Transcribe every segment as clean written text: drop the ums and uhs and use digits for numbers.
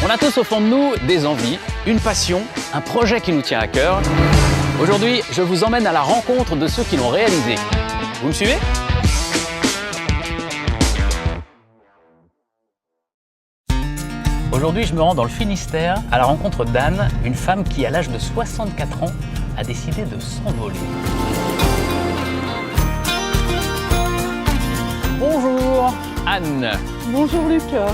On a tous au fond de nous des envies, une passion, un projet qui nous tient à cœur. Aujourd'hui, je vous emmène à la rencontre de ceux qui l'ont réalisé. Vous me suivez ? Aujourd'hui, je me rends dans le Finistère à la rencontre d'Anne, une femme qui, à l'âge de 64 ans, a décidé de s'envoler. Bonjour Anne. Bonjour Lucas.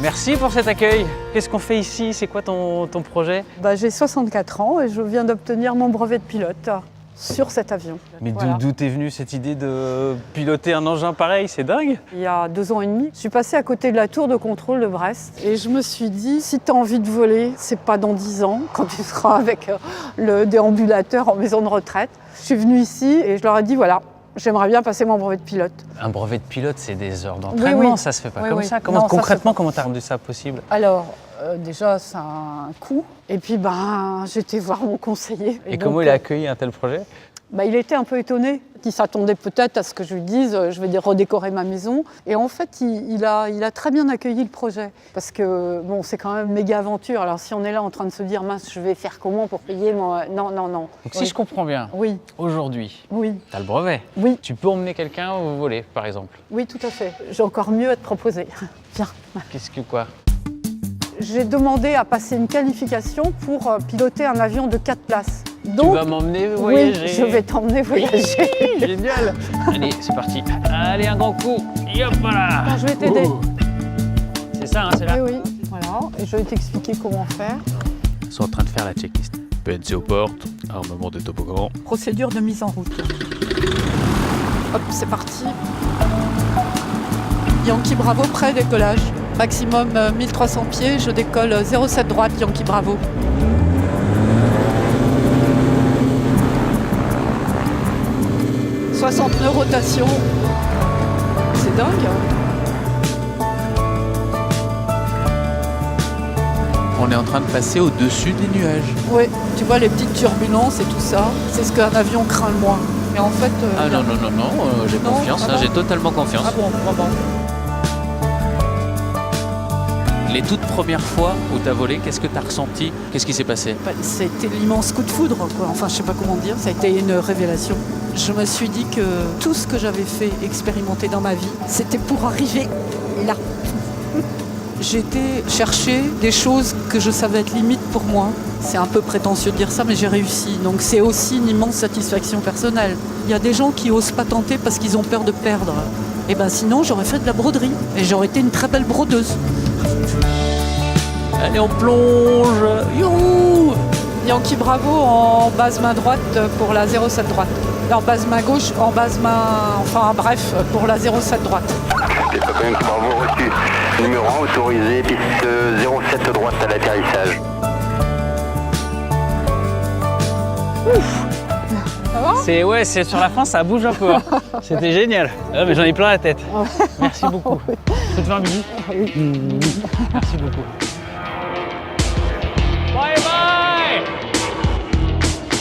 Merci pour cet accueil. Qu'est-ce qu'on fait ici? C'est quoi ton projet? J'ai 64 ans et je viens d'obtenir mon brevet de pilote sur cet avion. Mais Voilà. d'où t'es venue cette idée de piloter un engin pareil? C'est dingue. Il y a 2 ans et demi, je suis passée à côté de la tour de contrôle de Brest et je me suis dit, si tu as envie de voler, c'est pas dans 10 ans, quand tu seras avec le déambulateur en maison de retraite. Je suis venue ici et je leur ai dit, voilà, j'aimerais bien passer mon brevet de pilote. Un brevet de pilote, c'est des heures d'entraînement, Oui. ça se fait pas Oui, comme oui. ça. Non, ça Concrètement, se fait pas. comment t'as rendu ça possible? Alors, déjà, ça a un coût. Et puis, j'étais voir mon conseiller. Et donc, comment il a accueilli un tel projet? il était un peu étonné. Il s'attendait peut-être à ce que je lui dise je vais redécorer ma maison. Et en fait, il a très bien accueilli le projet. Parce que c'est quand même une méga aventure. Alors si on est là en train de se dire mince, je vais faire comment pour payer mon... Non. Donc si je comprends bien, Oui, aujourd'hui, oui, t'as le brevet. oui, Tu peux emmener quelqu'un ou voler, par exemple. oui, tout à fait. J'ai encore mieux à te proposer. Viens. Qu'est-ce que quoi? J'ai demandé à passer une qualification pour piloter un avion de 4 places. Donc, Tu vas m'emmener voyager. oui, je vais t'emmener voyager. Génial. Allez, c'est parti. Allez, un grand coup. Et hop là. Attends, je vais t'aider. C'est ça, hein, c'est là. Oui, voilà. Et je vais t'expliquer comment faire. Ils sont en train de faire la checklist. PNC aux portes, armement des toboggans. Procédure de mise en route. Hop, c'est parti. Yankee Bravo, prêt, décollage. Maximum 1300 pieds, je décolle 07 droite, Yankee Bravo. « 60 nœuds rotation. C'est dingue. On est en train de passer au-dessus des nuages. Oui, tu vois les petites turbulences et tout ça, c'est ce qu'un avion craint le moins. Mais en fait... Ah non, j'ai Non, confiance, ah bon j'ai totalement confiance. Ah bon, bon. Les toutes premières fois où tu as volé, qu'est-ce que tu as ressenti? Qu'est-ce qui s'est passé? C'était l'immense coup de foudre, quoi. Enfin, je sais pas comment dire, ça a été une révélation. Je me suis dit que tout ce que j'avais fait, expérimenter dans ma vie, c'était pour arriver là. J'ai été chercher des choses que je savais être limites pour moi. C'est un peu prétentieux de dire ça, mais j'ai réussi. Donc c'est aussi une immense satisfaction personnelle. Il y a des gens qui osent pas tenter parce qu'ils ont peur de perdre. Et sinon, j'aurais fait de la broderie. Et j'aurais été une très belle brodeuse. Allez, on plonge. Youhou. Yankee Bravo en base main droite pour la 07 droite. En base main gauche, en base main... Enfin bref, pour la 07 droite. Yankee Bravo reçu. Numéro 1 autorisé, piste 07 droite à l'atterrissage. C'est sur la fin, ça bouge un peu. Hein. C'était génial. Ah, mais j'en ai plein la tête. Merci beaucoup. Je peux te faire un bisou? Merci beaucoup. Bye bye.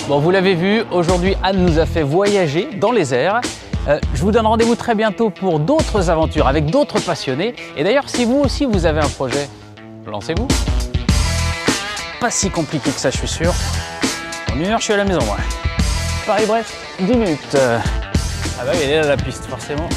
Bon, vous l'avez vu, aujourd'hui Anne nous a fait voyager dans les airs. Je vous donne rendez-vous très bientôt pour d'autres aventures avec d'autres passionnés. Et d'ailleurs, si vous aussi vous avez un projet, lancez-vous. Pas si compliqué que ça, je suis sûr. En 1 heure, je suis à la maison, moi. Paris-Brest, 10 minutes. Ah bah oui, elle est là la piste, forcément.